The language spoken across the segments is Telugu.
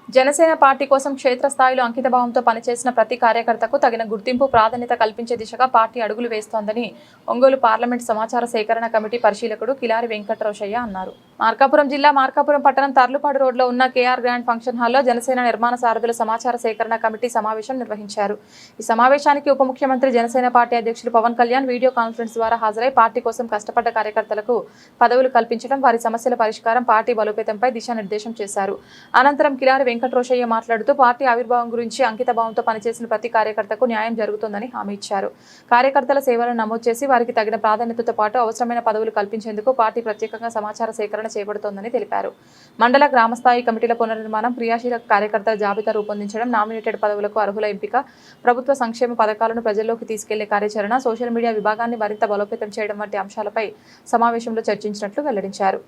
జనసేన పార్టీ కోసం క్షేత్రస్థాయిలో అంకితభావంతో పనిచేసిన ప్రతి కార్యకర్తకు తగిన గుర్తింపు ప్రాధాన్యత కల్పించే దిశగా పార్టీ అడుగులు వేస్తోందని ఒంగోలు పార్లమెంట్ సమాచార సేకరణ కమిటీ పరిశీలకుడు కిలారి వెంకటరోషయ్య అన్నారు. మార్కాపురం జిల్లా మార్కాపురం పట్టణం తర్లుపాడు రోడ్లో ఉన్న కేఆర్ గ్రాండ్ ఫంక్షన్ హాల్లో జనసేన నిర్మాణ సారథుల సమాచార సేకరణ కమిటీ సమావేశం నిర్వహించారు. ఈ సమావేశానికి ఉప ముఖ్యమంత్రి జనసేన పార్టీ అధ్యక్షులు పవన్ కళ్యాణ్ వీడియో కాన్ఫరెన్స్ ద్వారా హాజరై పార్టీ కోసం కష్టపడ్డ కార్యకర్తలకు పదవులు కల్పించడం, వారి సమస్యల పరిష్కారం, పార్టీ బలోపేతంపై దిశానిర్దేశం చేశారు. అనంతరం కిలారి వెంకటరోషయ్య మాట్లాడుతూ పార్టీ ఆవిర్భావం గురించి అంకితభావంతో పనిచేసిన ప్రతి కార్యకర్తకు న్యాయం జరుగుతుందని హామీ ఇచ్చారు. కార్యకర్తల సేవలను నమోదు చేసి వారికి తగిన ప్రాధాన్యతతో పాటు అవసరమైన పదవులు కల్పించేందుకు పార్టీ ప్రత్యేకంగా సమాచార సేకరణ చేపడుతోందని తెలిపారు. మండల గ్రామస్థాయి కమిటీల పునర్నిర్మాణం, క్రియాశీల కార్యకర్తల జాబితా రూపొందించడం, నామినేటెడ్ పదవులకు అర్హుల ఎంపిక, ప్రభుత్వ సంక్షేమ పథకాలను ప్రజల్లోకి తీసుకెళ్లే కార్యాచరణ, సోషల్ మీడియా విభాగాన్ని మరింత బలోపేతం చేయడం వంటి అంశాలపై సమావేశంలో చర్చించినట్లు వెల్లడించారు.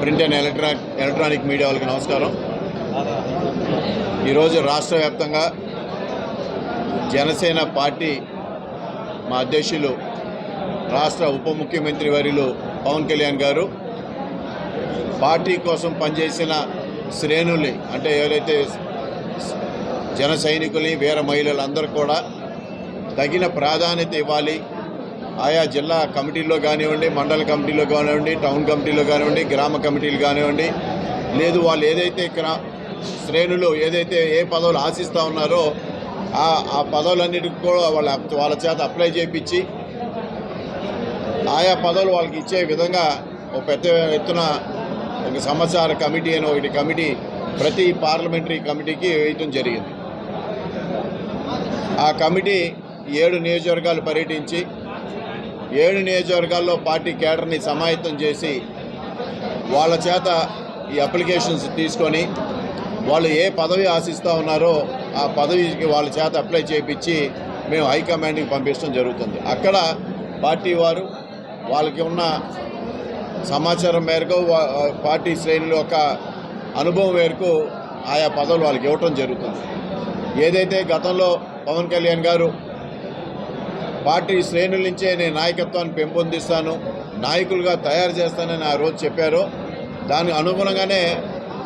ప్రింట్ అండ్ ఎలక్ట్రానిక్ మీడియా వాళ్ళకి నమస్కారం. ఈరోజు రాష్ట్ర వ్యాప్తంగా జనసేన పార్టీ మా అధ్యక్షులు రాష్ట్ర ఉప ముఖ్యమంత్రి వర్యులు పవన్ కళ్యాణ్ గారు పార్టీ కోసం పనిచేసిన శ్రేణుల్ని, అంటే ఎవరైతే జన సైనికుల్ని, వీర మహిళలందరూ కూడా తగిన ప్రాధాన్యత ఇవ్వాలి. ఆయా జిల్లా కమిటీల్లో కానివ్వండి, మండల కమిటీలో కానివ్వండి, టౌన్ కమిటీలో కానివ్వండి, గ్రామ కమిటీలు కానివ్వండి, లేదు వాళ్ళు ఏదైతే శ్రేణులు ఏదైతే ఏ పదవులు ఆశిస్తూ ఉన్నారో ఆ పదవులన్నిటికి కూడా వాళ్ళ చేత అప్లై చేయించి ఆయా పదవులు వాళ్ళకి ఇచ్చే విధంగా ఒక పెద్ద ఎత్తున ఒక సమాచార కమిటీ అని ఒకటి కమిటీ ప్రతి పార్లమెంటరీ కమిటీకి వేయటం జరిగింది. ఆ కమిటీ 7 నియోజకవర్గాలు పర్యటించి 7 నియోజకవర్గాల్లో పార్టీ కేడర్ని సమాయత్తం చేసి వాళ్ళ చేత ఈ అప్లికేషన్స్ తీసుకొని వాళ్ళు ఏ పదవి ఆశిస్తూ ఉన్నారో ఆ పదవికి వాళ్ళ చేత అప్లై చేయించి మేము హైకమాండ్కి పంపించడం జరుగుతుంది. అక్కడ పార్టీ వారు వాళ్ళకి ఉన్న సమాచారం మేరకు, పార్టీ శ్రేణుల యొక్క అనుభవం మేరకు ఆయా పదవులు వాళ్ళకి ఇవ్వటం జరుగుతుంది. ఏదైతే గతంలో పవన్ కళ్యాణ్ గారు పార్టీ శ్రేణుల నుంచే నేను నాయకత్వాన్ని పెంపొందిస్తాను, నాయకులుగా తయారు చేస్తానని ఆ రోజు చెప్పారో దానికి అనుగుణంగానే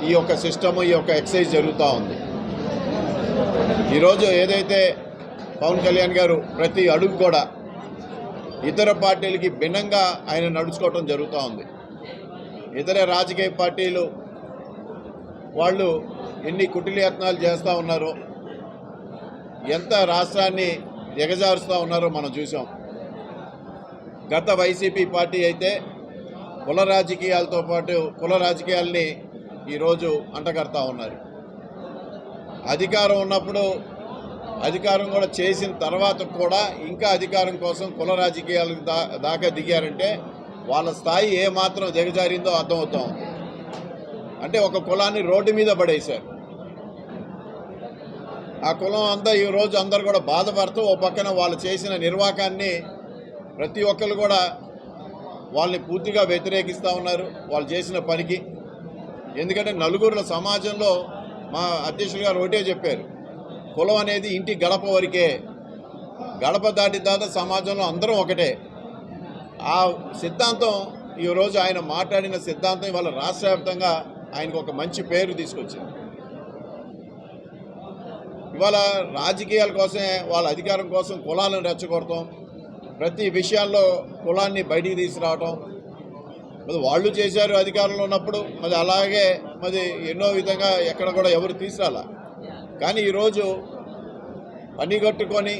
ఈ యొక్క సిస్టమ్, ఈ యొక్క ఎక్సైజ్ జరుగుతూ ఉంది. ఈరోజు ఏదైతే పవన్ కళ్యాణ్ గారు ప్రతి అడుగు కూడా ఇతర పార్టీలకి భిన్నంగా ఆయన నడుచుకోవటం జరుగుతూ ఉంది. ఇతర రాజకీయ పార్టీలు వాళ్ళు ఎన్ని కుటిలయత్నాలు చేస్తూ ఉన్నారో, ఎంత రాష్ట్రాన్ని దిగజారుస్తూ ఉన్నారో మనం చూసాం. గత వైసీపీ పార్టీ అయితే కుల రాజకీయాలతో పాటు కుల రాజకీయాల్ని ఈరోజు అంటగడతా ఉన్నారు. అధికారం ఉన్నప్పుడు అధికారం కూడా చేసిన తర్వాత కూడా ఇంకా అధికారం కోసం కుల రాజకీయాలకు దాకా దిగారంటే వాళ్ళ స్థాయి ఏమాత్రం దిగజారిందో అర్థమవుతా ఉంది. అంటే ఒక కులాన్ని రోడ్డు మీద పడేశారు. ఆ కులం అంతా ఈరోజు అందరు కూడా బాధపడుతూ ఓ పక్కన వాళ్ళు చేసిన నిర్వాకాన్ని ప్రతి ఒక్కరు కూడా వాళ్ళని పూర్తిగా వ్యతిరేకిస్తూ ఉన్నారు వాళ్ళు చేసిన పనికి. ఎందుకంటే నలుగురుల సమాజంలో మా అధ్యక్షులు గారు ఒకటే చెప్పారు, కులం అనేది ఇంటి గడప వరకే, గడప దాటి దాకా సమాజంలో అందరం ఒకటే. ఆ సిద్ధాంతం ఈరోజు ఆయన మాట్లాడిన సిద్ధాంతం ఇవాళ రాష్ట్ర వ్యాప్తంగా ఆయనకు ఒక మంచి పేరు తీసుకొచ్చింది. ఇవాళ రాజకీయాల కోసమే వాళ్ళ అధికారం కోసం కులాలను రెచ్చగొడతాం, ప్రతి విషయాల్లో కులాన్ని బయటికి తీసుకురావటం మరి వాళ్ళు చేశారు అధికారంలో ఉన్నప్పుడు. మరి అలాగే మరి ఎన్నో విధంగా ఎక్కడ కూడా ఎవరు తీసుకురాలా. కానీ ఈరోజు పనిగట్టుకొని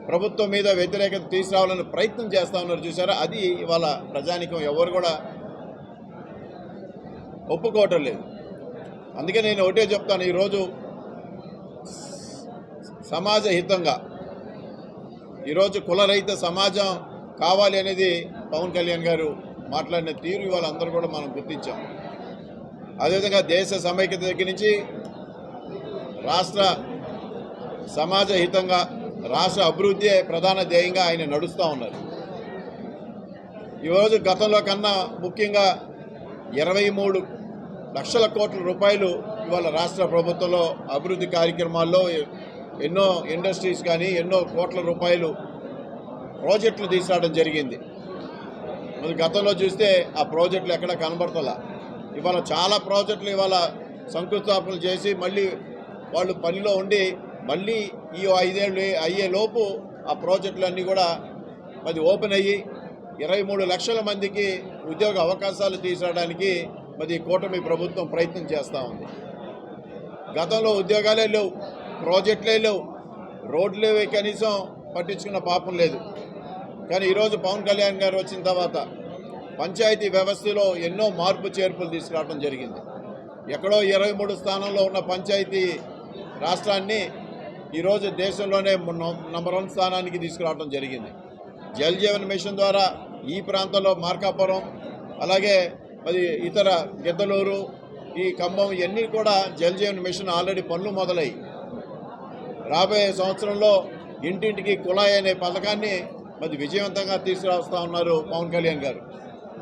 ప్రభుత్వం మీద వ్యతిరేకత తీసుకురావాలని ప్రయత్నం చేస్తూ ఉన్నారు చూసారా, అది ఇవాళ ప్రజానికం ఎవరు కూడా ఒప్పుకోవటం లేదు. అందుకే నేను ఒకటే చెప్తాను, ఈరోజు సమాజ హితంగా ఈరోజు కులరహిత సమాజం కావాలి అనేది పవన్ కళ్యాణ్ గారు మాట్లాడిన తీరు ఇవాళ అందరూ కూడా మనం గుర్తించాం. అదేవిధంగా దేశ సమైక్యత దగ్గర నుంచి రాష్ట్ర సమాజ హితంగా రాష్ట్ర అభివృద్ధి ప్రధాన ధ్యేయంగా ఆయన నడుస్తూ ఉన్నారు. ఈరోజు గతంలో కన్నా ముఖ్యంగా 23 లక్షల కోట్ల రూపాయలు ఇవాళ రాష్ట్ర ప్రభుత్వంలో అభివృద్ధి కార్యక్రమాల్లో ఎన్నో ఇండస్ట్రీస్ కానీ ఎన్నో కోట్ల రూపాయలు ప్రాజెక్టులు తీసుకురావడం జరిగింది. మరి గతంలో చూస్తే ఆ ప్రాజెక్టులు ఎక్కడ కనబడతలా. ఇవాళ చాలా ప్రాజెక్టులు ఇవాళ శంకుస్థాపనలు చేసి మళ్ళీ వాళ్ళు పనిలో ఉండి మళ్ళీ ఈ 5 ఏళ్ళు అయ్యేలోపు ఆ ప్రాజెక్టులన్నీ కూడా మరి ఓపెన్ అయ్యి 23 లక్షల మందికి ఉద్యోగ అవకాశాలు తీసుకురావడానికి మరి కూటమి ప్రభుత్వం ప్రయత్నం చేస్తూ ఉంది. గతంలో ఉద్యోగాలే లేవు, ప్రాజెక్టులే లేవు, రోడ్లు కనీసం పట్టించుకున్న పాపం లేదు. కానీ ఈరోజు పవన్ కళ్యాణ్ గారు వచ్చిన తర్వాత పంచాయతీ వ్యవస్థలో ఎన్నో మార్పు చేర్పులు తీసుకురావడం జరిగింది. ఎక్కడో 23 స్థానంలో ఉన్న పంచాయతీ రాష్ట్రాన్ని ఈరోజు దేశంలోనే నంబర్ 1 స్థానానికి తీసుకురావడం జరిగింది. జల్ జీవన్ మిషన్ ద్వారా ఈ ప్రాంతంలో మార్కాపురం, అలాగే మరి ఇతర గిద్దలూరు, ఈ ఖమ్మం ఇవన్నీ కూడా జల్ జీవన్ మిషన్ ఆల్రెడీ పనులు మొదలయ్యి రాబోయే సంవత్సరంలో ఇంటింటికి కుళాయి అనే పథకాన్ని మరి విజయవంతంగా తీసుకురావస్తూ ఉన్నారు పవన్ కళ్యాణ్ గారు.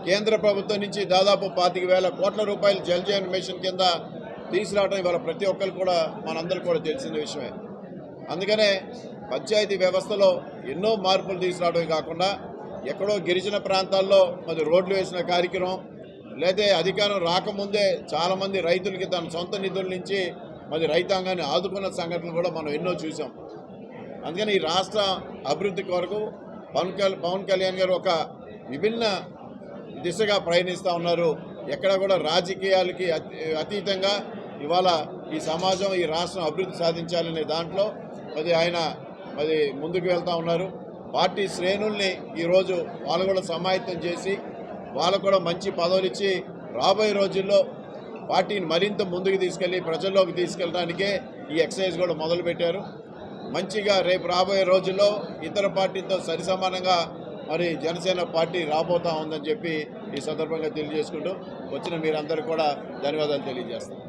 కేంద్ర ప్రభుత్వం నుంచి దాదాపు 25,000 కోట్ల రూపాయలు జల్ జీవన్ మిషన్ కింద తీసుకురావడం ఇవాళ ప్రతి ఒక్కరు కూడా మనందరూ కూడా తెలిసిన విషయమే. అందుకనే పంచాయతీ వ్యవస్థలో ఎన్నో మార్పులు తీసుకురావడమే కాకుండా ఎక్కడో గిరిజన ప్రాంతాల్లో మరి రోడ్లు వేసిన కార్యక్రమం, లేదా అధికారం రాకముందే చాలామంది రైతులకి తన సొంత నిధుల నుంచి మరి రైతాంగాన్ని ఆదుకున్న సంఘటనలు కూడా మనం ఎన్నో చూసాం. అందుకని ఈ రాష్ట్ర అభివృద్ధి కొరకు పవన్ కళ్యాణ్ గారు ఒక విభిన్న దిశగా ప్రయాణిస్తూ ఉన్నారు. ఎక్కడ కూడా రాజకీయాలకి అతీతంగా ఇవాళ ఈ సమాజం, ఈ రాష్ట్రం అభివృద్ధి సాధించాలనే దాంట్లో మరి ఆయన మరి ముందుకు వెళ్తూ ఉన్నారు. పార్టీ శ్రేణుల్ని ఈరోజు వాళ్ళు కూడా సమాయత్తం చేసి వాళ్ళకు కూడా మంచి పదవులు ఇచ్చి రాబోయే రోజుల్లో పార్టీని మరింత ముందుకు తీసుకెళ్ళి ప్రజల్లోకి తీసుకెళ్ళడానికే ఈ ఎక్సర్సైజ్ కూడా మొదలుపెట్టారు. మంచిగా రేపు రాబోయే రోజుల్లో ఇతర పార్టీలతో సరిసమానంగా మరి జనసేన పార్టీ రాబోతా ఉందని చెప్పి ఈ సందర్భంగా తెలియజేసుకుంటూ వచ్చిన మీరందరూ కూడా ధన్యవాదాలు తెలియజేస్తాం.